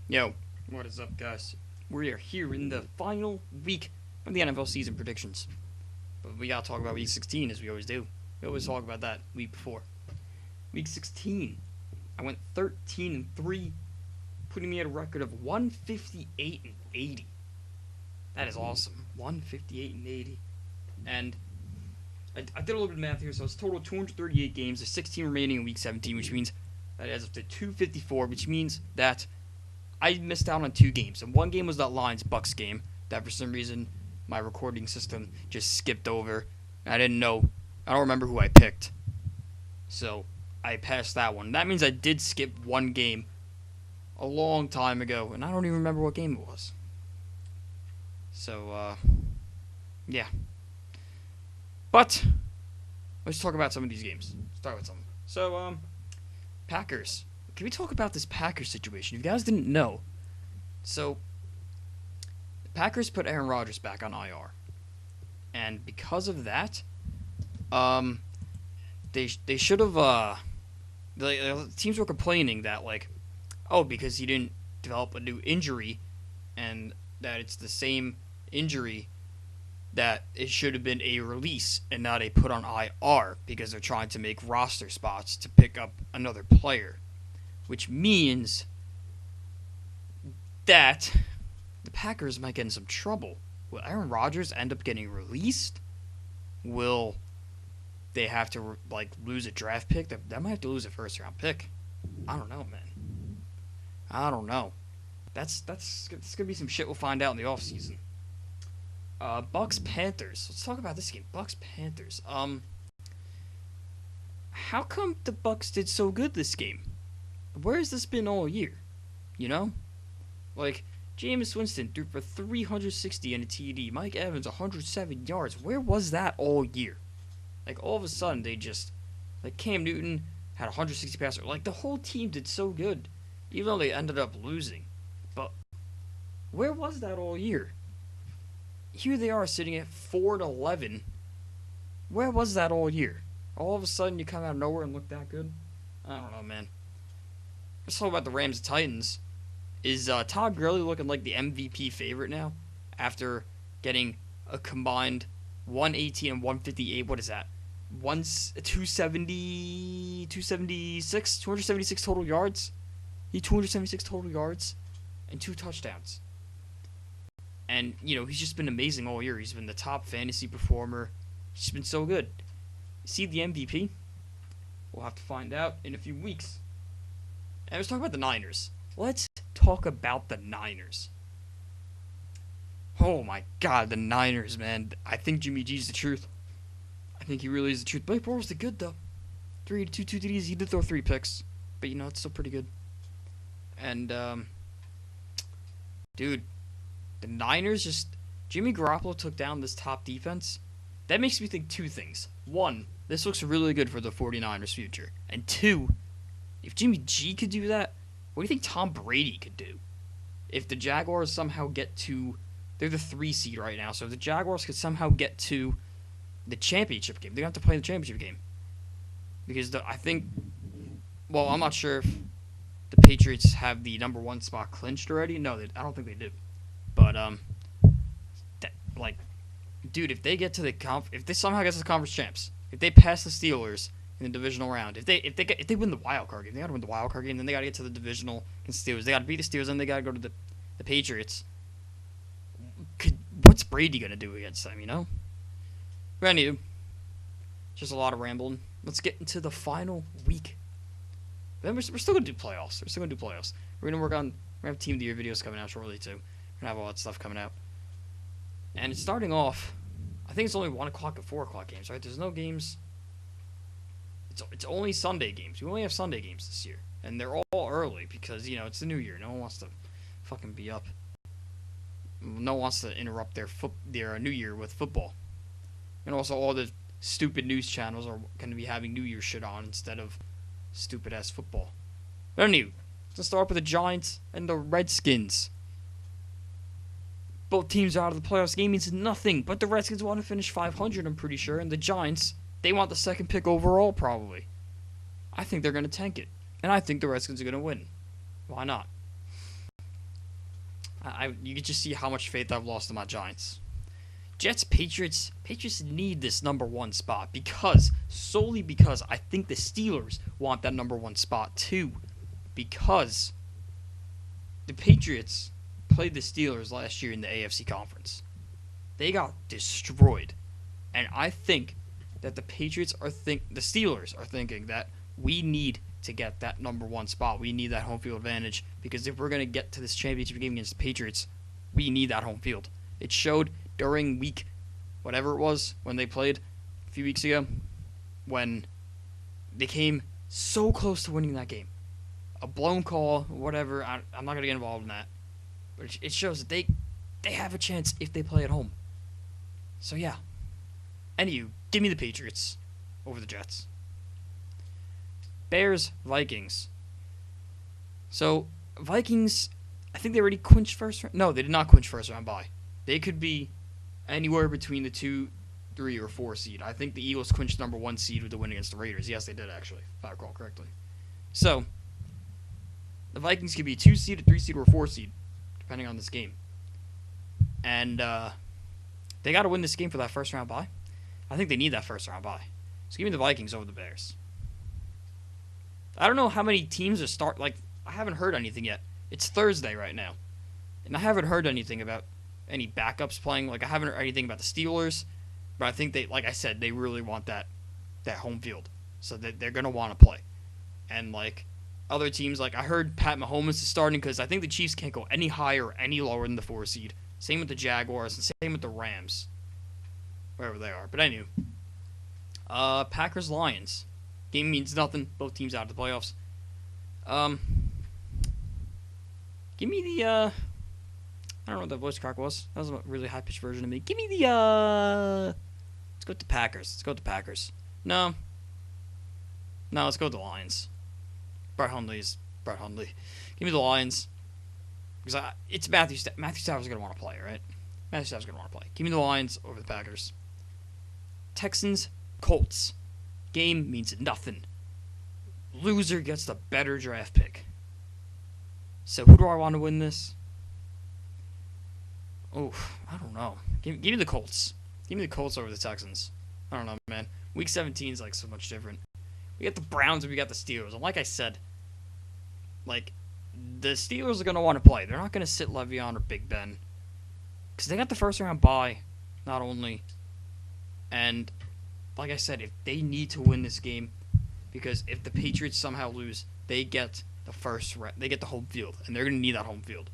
Yo, what is up, guys? We are here in the final week of the NFL season predictions. But we gotta talk about week 16 as we always do. We always talk about that week before. Week 16, I went 13-3, putting me at a record of 158-80. That is awesome. 158-80. And I did a little bit of math here, so it's total 238 games. There's 16 remaining in week 17, which means that adds up to 254, which means that I missed out on 2 games. And one game was that Lions Bucks game that for some reason my recording system just skipped over. I didn't know. I don't remember who I picked. So I passed that one. That means I did skip one game a long time ago, and I don't even remember what game it was. So, yeah. But let's talk about some of these games. Start with some. So, Packers. Can we talk about this Packers situation? If you guys didn't know, so the Packers put Aaron Rodgers back on IR, and because of that, they should have the teams were complaining that because he didn't develop a new injury, and that it's the same injury that it should have been a release and not a put on IR because they're trying to make roster spots to pick up another player. Which means that the Packers might get in some trouble. Will Aaron Rodgers end up getting released? Will they have to lose a draft pick? That might have to lose a first round pick. I don't know, man. I don't know. That's gonna be some shit we'll find out in the offseason. Bucks Panthers. Let's talk about this game. Bucks Panthers. How come the Bucks did so good this game? Where has this been all year? You know? Jameis Winston threw for 360 and a TD. Mike Evans, 107 yards. Where was that all year? All of a sudden, they just... Cam Newton had 160 passer. The whole team did so good. Even though they ended up losing. But where was that all year? Here they are sitting at 4-11. Where was that all year? All of a sudden, you come out of nowhere and look that good? I don't know, man. Let's talk about the Rams and Titans. Is Todd Gurley looking like the MVP favorite now? After getting a combined 118 and 158, what is that? 276 total yards? 276 total yards and 2 touchdowns. And, he's just been amazing all year. He's been the top fantasy performer. He's been so good. See the MVP? We'll have to find out in a few weeks. And let's talk about the Niners. Let's talk about the Niners. Oh my god, the Niners, man. I think Jimmy G's the truth. I think he really is the truth. Blake Bortles did good, though. 2 TDs. He did throw 3 picks. But, it's still pretty good. And, dude, the Niners just... Jimmy Garoppolo took down this top defense. That makes me think 2 things. 1, this looks really good for the 49ers' future. And 2... if Jimmy G could do that, what do you think Tom Brady could do? If the Jaguars somehow get to... They're the 3 seed right now, so if the Jaguars could somehow get to the championship game, they're going to have to play the championship game. Because I think... Well, I'm not sure if the Patriots have the number 1 spot clinched already. No, I don't think they do. But, dude, if they get to the... if they somehow get to the conference champs, if they pass the Steelers... in the divisional round. If they win the wild card game, they gotta win the wild card game. Then they gotta get to the divisional against Steelers. They gotta beat the Steelers, and they gotta go to the Patriots. What's Brady gonna do against them? But anyway, just a lot of rambling. Let's get into the final week. Then we're still gonna do playoffs. We're gonna have Team of the Year videos coming out shortly too. We're gonna have all that stuff coming out. And it's starting off. I think it's only 1 o'clock and 4 o'clock games, right? There's no games. It's only Sunday games. We only have Sunday games this year. And they're all early because, it's the new year. No one wants to fucking be up. No one wants to interrupt their new year with football. And also all the stupid news channels are going to be having New Year shit on instead of stupid-ass football. But anyway, let's start with the Giants and the Redskins. Both teams are out of the playoffs. Game means nothing, but the Redskins want to finish 500, I'm pretty sure, and the Giants... they want the 2nd pick overall, probably. I think they're going to tank it. And I think the Redskins are going to win. Why not? You can just see how much faith I've lost in my Giants. Jets, Patriots. Patriots need this number one spot solely because I think the Steelers want that number one spot too. Because the Patriots played the Steelers last year in the AFC Conference. They got destroyed. And I think that the Steelers are thinking that we need to get that number one spot. We need that home field advantage because if we're going to get to this championship game against the Patriots, we need that home field. It showed during week whatever it was when they played a few weeks ago when they came so close to winning that game. A blown call, whatever. I'm not going to get involved in that. But it shows that they have a chance if they play at home. So, yeah. Anywho, give me the Patriots over the Jets. Bears, Vikings. So, Vikings, I think they already clinched first round. No, they did not clinch first round bye. They could be anywhere between the 2, 3, or 4 seed. I think the Eagles clinched number 1 seed with the win against the Raiders. Yes, they did, actually, if I recall correctly. So, the Vikings could be a 2 seed, a 3 seed, or a 4 seed, depending on this game. And they got to win this game for that first round bye. I think they need that first round bye. So give me the Vikings over the Bears. I don't know how many teams are I haven't heard anything yet. It's Thursday right now. And I haven't heard anything about any backups playing. I haven't heard anything about the Steelers. But I think they, like I said, they really want that home field. So they're going to want to play. And, other teams, I heard Pat Mahomes is starting because I think the Chiefs can't go any higher or any lower than the 4 seed. Same with the Jaguars and same with the Rams. Wherever they are. But anyway. Packers-Lions. Game means nothing. Both teams out of the playoffs. Give me the, I don't know what that voice crack was. That was a really high-pitched version of me. Give me the, let's go with the Packers. No, let's go with the Lions. Brett Hundley is Brett Hundley. Give me the Lions. Because it's Matthew Stafford's going to want to play, right? Matthew Stafford's going to want to play. Give me the Lions over the Packers. Texans, Colts. Game means nothing. Loser gets the better draft pick. So who do I want to win this? Oh, I don't know. Give me the Colts. Give me the Colts over the Texans. I don't know, man. Week 17 is so much different. We got the Browns and we got the Steelers. And like I said, the Steelers are going to want to play. They're not going to sit Le'Veon or Big Ben. Because they got the first round bye, not only. And like I said, if they need to win this game, because if the Patriots somehow lose, they get the home field, and they're going to need that home field.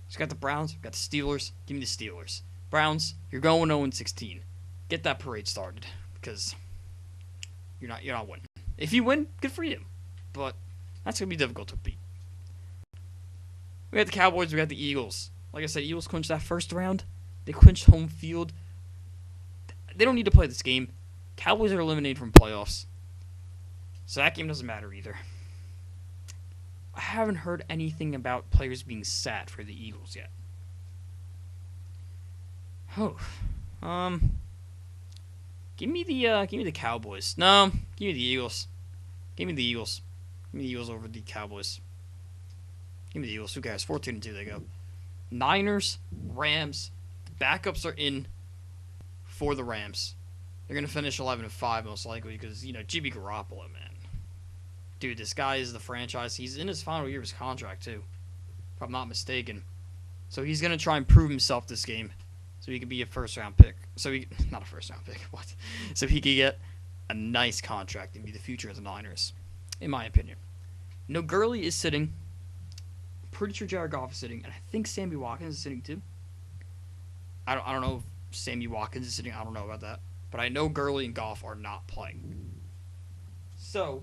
So got the Browns, got the Steelers. Give me the Steelers. Browns, you're going 0-16. Get that parade started, because you're not winning. If you win, good for you, but that's going to be difficult to beat. We got the Cowboys, we got the Eagles. Like I said, Eagles clinched that first round. They clinched home field. They don't need to play this game. Cowboys are eliminated from playoffs. So that game doesn't matter either. I haven't heard anything about players being sat for the Eagles yet. Oh. Give me the Cowboys. No, give me the Eagles. Give me the Eagles. Give me the Eagles over the Cowboys. Give me the Eagles. Who cares? 14-2 they go. Niners, Rams. The backups are in for the Rams. They're going to finish 11-5 most likely because, Jimmy Garoppolo, man. Dude, this guy is the franchise. He's in his final year of his contract, too. If I'm not mistaken. So he's going to try and prove himself this game. So he can be a first-round pick. Not a first-round pick. What? So he can get a nice contract and be the future of the Niners. In my opinion. No, Gurley is sitting. I'm pretty sure Jared Goff is sitting. And I think Sammy Watkins is sitting, too. I don't know if Sammy Watkins is sitting. I don't know about that. But I know Gurley and Goff are not playing. So,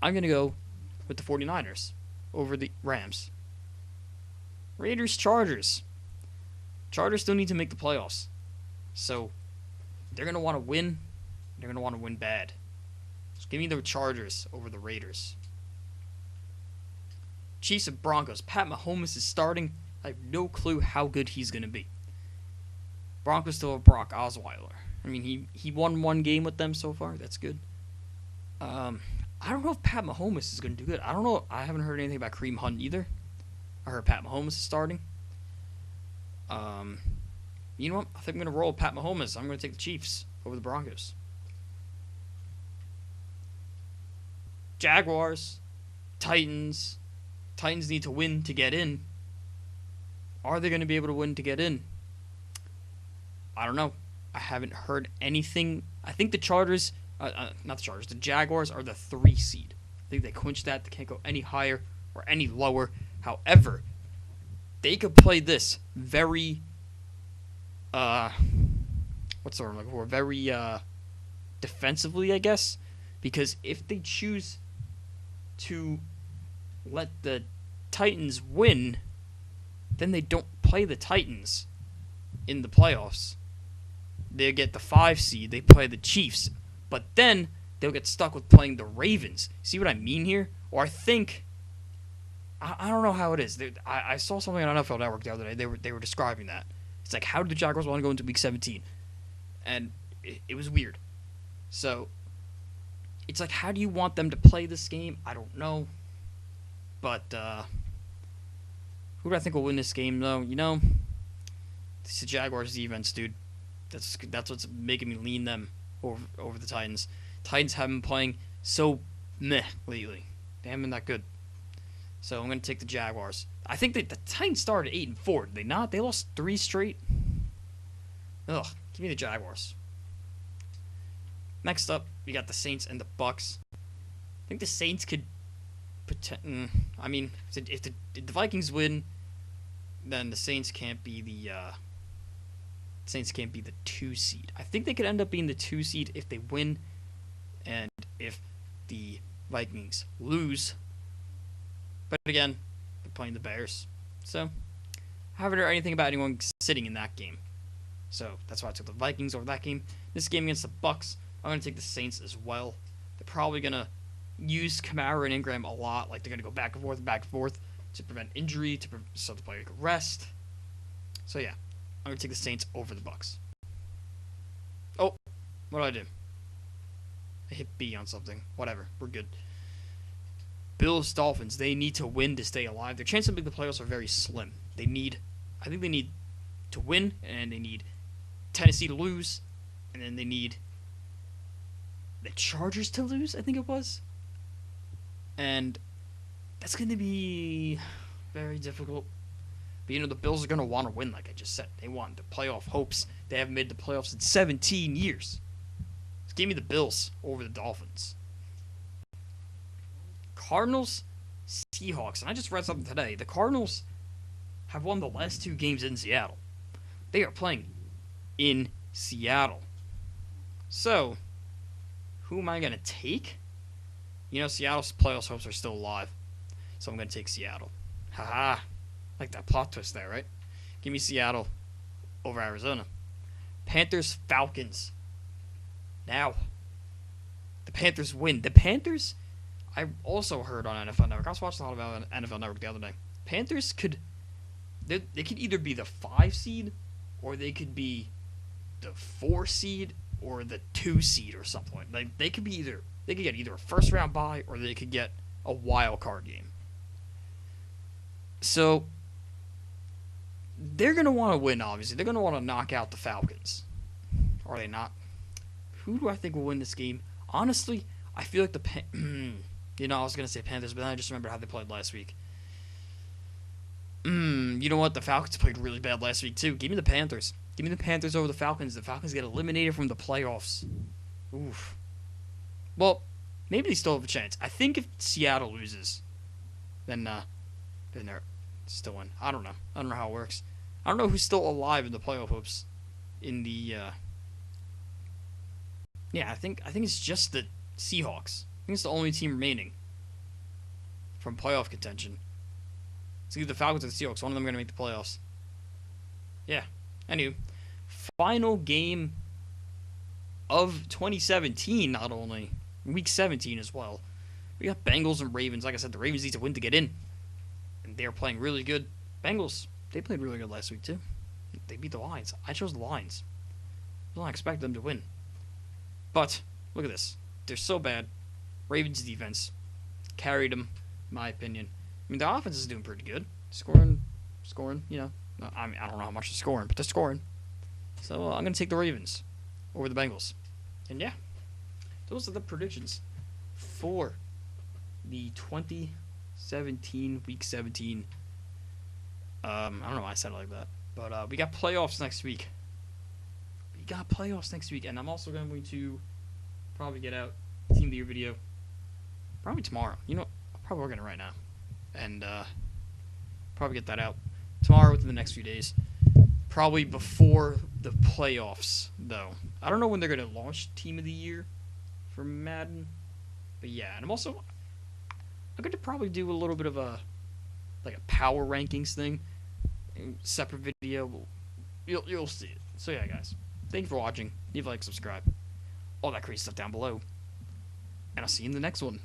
I'm going to go with the 49ers over the Rams. Raiders, Chargers. Chargers still need to make the playoffs. So, they're going to want to win. They're going to want to win bad. So give me the Chargers over the Raiders. Chiefs and Broncos. Pat Mahomes is starting. I have no clue how good he's going to be. Broncos still have Brock Osweiler. I mean, he won one game with them so far. That's good. I don't know if Pat Mahomes is going to do good. I don't know. I haven't heard anything about Kareem Hunt either. I heard Pat Mahomes is starting. Um, you know what? I think I'm going to roll Pat Mahomes. I'm going to take the Chiefs over the Broncos. Jaguars, Titans. Titans need to win to get in. Are they going to be able to win to get in? I don't know. I haven't heard anything. I think the Chargers, not the Chargers, the Jaguars are the 3 seed. I think they clinched that. They can't go any higher or any lower. However, they could play this very, what's the word I'm looking for? Very, defensively, I guess. Because if they choose to let the Titans win, then they don't play the Titans in the playoffs. They get the 5 seed, they play the Chiefs, but then they'll get stuck with playing the Ravens. See what I mean here? Or I think, I don't know how it is. I saw something on NFL Network the other day. They were describing that. It's like, how do the Jaguars want to go into Week 17? And it was weird. So it's like, how do you want them to play this game? I don't know. But who do I think will win this game, though? You know, it's the Jaguars' defense, dude. That's what's making me lean them over the Titans. Titans have been playing so meh lately. They haven't been that good. So I'm going to take the Jaguars. I think that the Titans started 8-4. Did they not? They lost 3 straight. Ugh. Give me the Jaguars. Next up, we got the Saints and the Bucks. I think the Saints could I mean, if the Vikings win, then the Saints can't be the 2 seed. I think they could end up being the 2 seed if they win, and if the Vikings lose. But again, they're playing the Bears, so I haven't heard anything about anyone sitting in that game. So that's why I took the Vikings over that game. This game against the Bucks, I'm going to take the Saints as well. They're probably going to use Kamara and Ingram a lot. Like, they're going to go back and forth to prevent injury, so the player can rest. So yeah, I'm going to take the Saints over the Bucks. Oh, what did I do? I hit B on something. Whatever, we're good. Bills, Dolphins, they need to win to stay alive. Their chances of making the playoffs are very slim. I think they need to win, and they need Tennessee to lose, and then they need the Chargers to lose, I think it was. And that's going to be very difficult. But, you know, the Bills are going to want to win, like I just said. They want the playoff hopes. They haven't made the playoffs in 17 years. Just give me the Bills over the Dolphins. Cardinals, Seahawks. And I just read something today. The Cardinals have won the last 2 games in Seattle. They are playing in Seattle. So, who am I going to take? You know, Seattle's playoff hopes are still alive. So I'm going to take Seattle. Haha. Like that plot twist there, right? Give me Seattle over Arizona. Panthers, Falcons. Now, the Panthers win. The Panthers, I also heard on NFL Network. I was watching a lot about NFL Network the other day. Panthers they could either be the 5 seed, or they could be the 4 seed, or the 2 seed or something. Like, they could get either a first round bye, or they could get a wild card game. So they're gonna want to win. Obviously, they're gonna want to knock out the Falcons. Are they not? Who do I think will win this game? Honestly, I feel like you know, I was gonna say Panthers, but then I just remembered how they played last week. You know what? The Falcons played really bad last week too. Give me the Panthers. Give me the Panthers over the Falcons. The Falcons get eliminated from the playoffs. Oof. Well, maybe they still have a chance. I think if Seattle loses, then they're still in. I don't know. I don't know how it works. I don't know who's still alive in the playoff hopes. In the yeah, I think it's just the Seahawks. I think it's the only team remaining from playoff contention. It's either the Falcons or the Seahawks. One of them are going to make the playoffs. Yeah. Anyway, final game of 2017, not only. Week 17 as well. We got Bengals and Ravens. Like I said, the Ravens need to win to get in. And they're playing really good. Bengals, they played really good last week too. They beat the Lions. I chose the Lions. I don't expect them to win. But, look at this. They're so bad. Ravens defense carried them, in my opinion. I mean, the offense is doing pretty good. Scoring, you know, I mean, I don't know how much they're scoring, but they're scoring. So I'm going to take the Ravens over the Bengals. And yeah, those are the predictions for the 2017 Week 17. I don't know why I said it like that. But we got playoffs next week. And I'm also going to probably get out Team of the Year video probably tomorrow. You know, I'm probably working it right now. And probably get that out tomorrow within the next few days. Probably before the playoffs, though. I don't know when they're going to launch Team of the Year for Madden. But yeah, and I'm going to probably do a little bit of a power rankings thing. Separate video. You'll see it. So yeah, guys. Thank you for watching. Leave a like, subscribe. All that crazy stuff down below. And I'll see you in the next one.